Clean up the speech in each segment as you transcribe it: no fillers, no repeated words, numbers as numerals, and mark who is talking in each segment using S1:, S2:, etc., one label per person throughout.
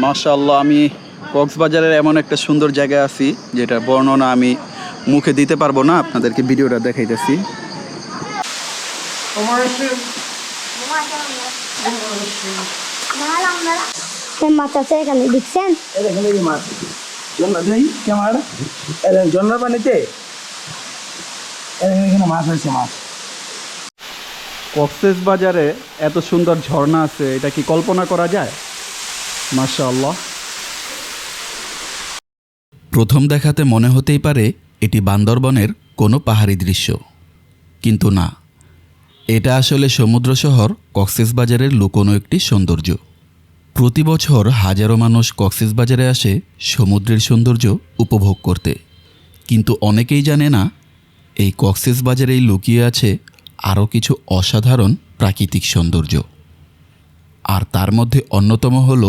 S1: মাশাআল্লাহ, আমি কক্সবাজারের এমন একটা সুন্দর জায়গায় আছি যেটা বর্ণনা আমি মুখে দিতে পারবো না, আপনাদেরকে ভিডিওটা দেখাইতেছি।
S2: মাছ আছে এখানে, দেখছেন?
S3: মাছ জন্নার পানিতে এখানে মাছ হয়েছে। মাছ
S1: কক্সবাজারে এত সুন্দর ঝর্ণা আছে, এটা কি কল্পনা করা যায়? মাশাআল্লাহ। প্রথম দেখাতে মনে হতেই পারে এটি বান্দরবনের কোনো পাহাড়ি দৃশ্য, কিন্তু না, এটা আসলে সমুদ্র শহর কক্সবাজারের লুকোনো একটি সৌন্দর্য। প্রতি বছর হাজারো মানুষ কক্সবাজারে আসে সমুদ্রের সৌন্দর্য উপভোগ করতে, কিন্তু অনেকেই জানে না এই কক্সবাজারেই লুকিয়ে আছে আরও কিছু অসাধারণ প্রাকৃতিক সৌন্দর্য। আর তার মধ্যে অন্যতম হল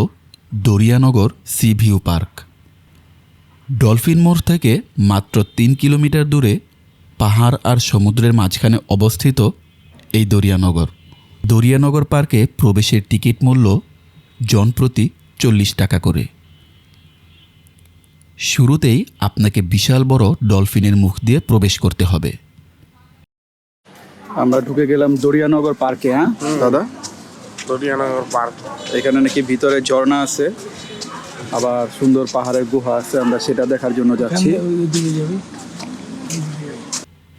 S1: Dariyanagar C view park. Dolphin মোড় থেকে মাত্র 3 কিলোমিটার দূরে পাহাড় আর সমুদ্রের মাঝখানে অবস্থিত এই দরিয়ানগর পার্কে প্রবেশের টিকিট মূল্য জনপ্রতি 40 টাকা করে। শুরুতেই আপনাকে বিশাল বড় ডলফিনের মুখ দিয়ে প্রবেশ করতে হবে। আমরা ঢুকে গেলাম দরিয়ানগর পার্কে। হ্যাঁ দাদা,
S3: দরিয়ানগর পার্ক,
S1: এখানে নাকি ভিতরে ঝর্ণা আছে, আবার সুন্দর পাহাড়ের গুহা আছে, আমরা সেটা দেখার জন্য যাচ্ছি।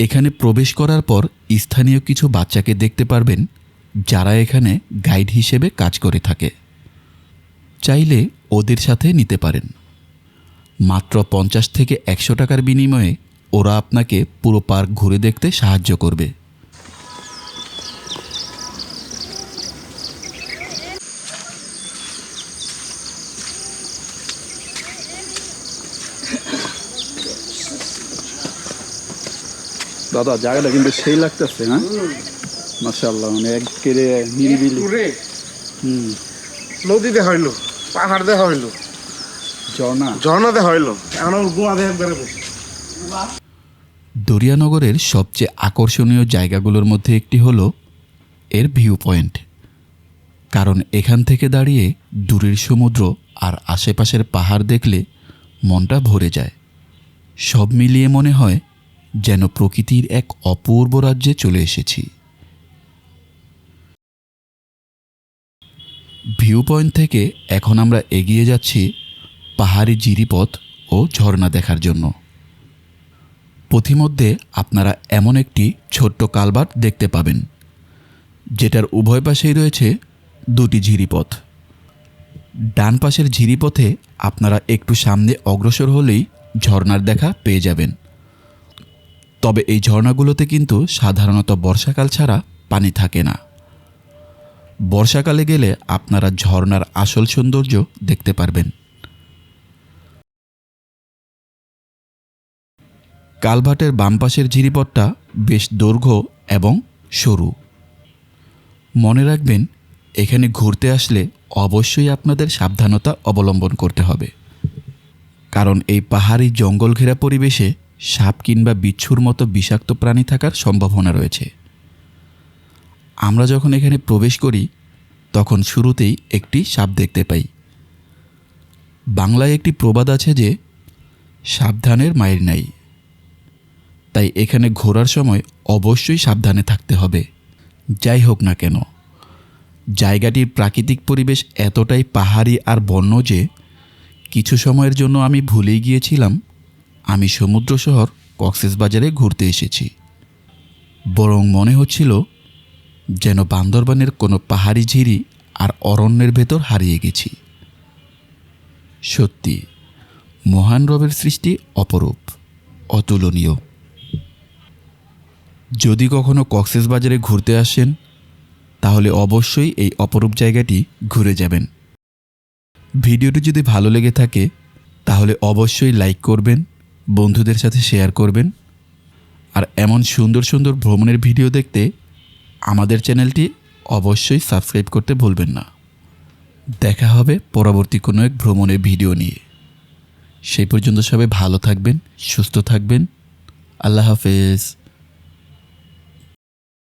S1: এখানে প্রবেশ করার পর স্থানীয় কিছু বাচ্চাকে দেখতে পারবেন যারা এখানে গাইড হিসেবে কাজ করে থাকে। চাইলে ওদের সাথে নিতে পারেন। মাত্র 50 থেকে 100 টাকার বিনিময়ে ওরা আপনাকে পুরো পার্ক ঘুরে দেখতে সাহায্য করবে। দাদা, জায়গাটা কিন্তু সেই লাগতেছে। হ্যাঁ মাশাআল্লাহ, মানে একেবারে নিরিবিলি।
S3: নদী দেখা হইলো, পাহাড় দেখা হইলো, ঝর্ণা দেখা হইলো।
S1: দরিয়ানগরের সবচেয়ে আকর্ষণীয় জায়গাগুলোর মধ্যে একটি হলো এর ভিউ পয়েন্ট, কারণ এখান থেকে দাঁড়িয়ে দূরের সমুদ্র আর আশেপাশের পাহাড় দেখলে মনটা ভরে যায়। সব মিলিয়ে মনে হয় যেন প্রকৃতির এক অপূর্ব রাজ্যে চলে এসেছি। ভিউ পয়েন্ট থেকে এখন আমরা এগিয়ে যাচ্ছি পাহাড়ি জিরিপথ ও ঝর্ণা দেখার জন্য। পথিমধ্যে আপনারা এমন একটি ছোট্ট কালভার্ট দেখতে পাবেন, যেটার উভয় পাশেই রয়েছে 2টি ঝিরিপথ। ডান পাশের ঝিরিপথে আপনারা একটু সামনে অগ্রসর হলেই ঝর্ণার দেখা পেয়ে যাবেন। তবে এই ঝর্ণাগুলোতে কিন্তু সাধারণত বর্ষাকাল ছাড়া পানি থাকে না। বর্ষাকালে গেলে আপনারা ঝর্ণার আসল সৌন্দর্য দেখতে পারবেন। কালভার্টের বাম পাশের ঝিরিপথটা বেশ দৈর্ঘ্য এবং সরু। মনে রাখবেন, এখানে ঘুরতে আসলে অবশ্যই আপনাদের সাবধানতা অবলম্বন করতে হবে, কারণ এই পাহাড়ি জঙ্গল ঘেরা পরিবেশে সাপ কিংবা বিচ্ছুর মতো বিষাক্ত প্রাণী থাকার সম্ভাবনা রয়েছে। আমরা যখন এখানে প্রবেশ করি তখন শুরুতেই একটি সাপ দেখতে পাই। বাংলায় একটি প্রবাদ আছে যে সাবধানের মায়ের নাই, তাই এখানে ঘোরার সময় অবশ্যই সাবধানে থাকতে হবে। যাই হোক না কেন, জায়গাটির প্রাকৃতিক পরিবেশ এতটাই পাহাড়ি আর বন্য যে কিছু সময়ের জন্য আমি ভুলেই গিয়েছিলাম আমি সমুদ্র শহর কক্সবাজারে ঘুরতে এসেছি। বরং মনে হচ্ছিল যেন বান্দরবানের কোনো পাহাড়ি ঝিরি আর অরণ্যের ভেতর হারিয়ে গেছি। সত্যি, মহান রবের সৃষ্টি অপরূপ, অতুলনীয়। যদি কখনো কক্সবাজারে ঘুরতে আসেন তাহলে অবশ্যই এই অপরূপ জায়গাটি ঘুরে যাবেন। ভিডিওটি যদি ভালো লেগে থাকে তাহলে অবশ্যই লাইক করবেন, বন্ধুদের সাথে শেয়ার করবেন, আর এমন সুন্দর সুন্দর ভ্রমণের ভিডিও দেখতে আমাদের চ্যানেলটি অবশ্যই সাবস্ক্রাইব করতে ভুলবেন না। দেখা হবে পরবর্তী কোনো এক ভ্রমণের ভিডিও নিয়ে। সেই পর্যন্ত সবাই ভালো থাকবেন, সুস্থ থাকবেন। আল্লাহ হাফেজ।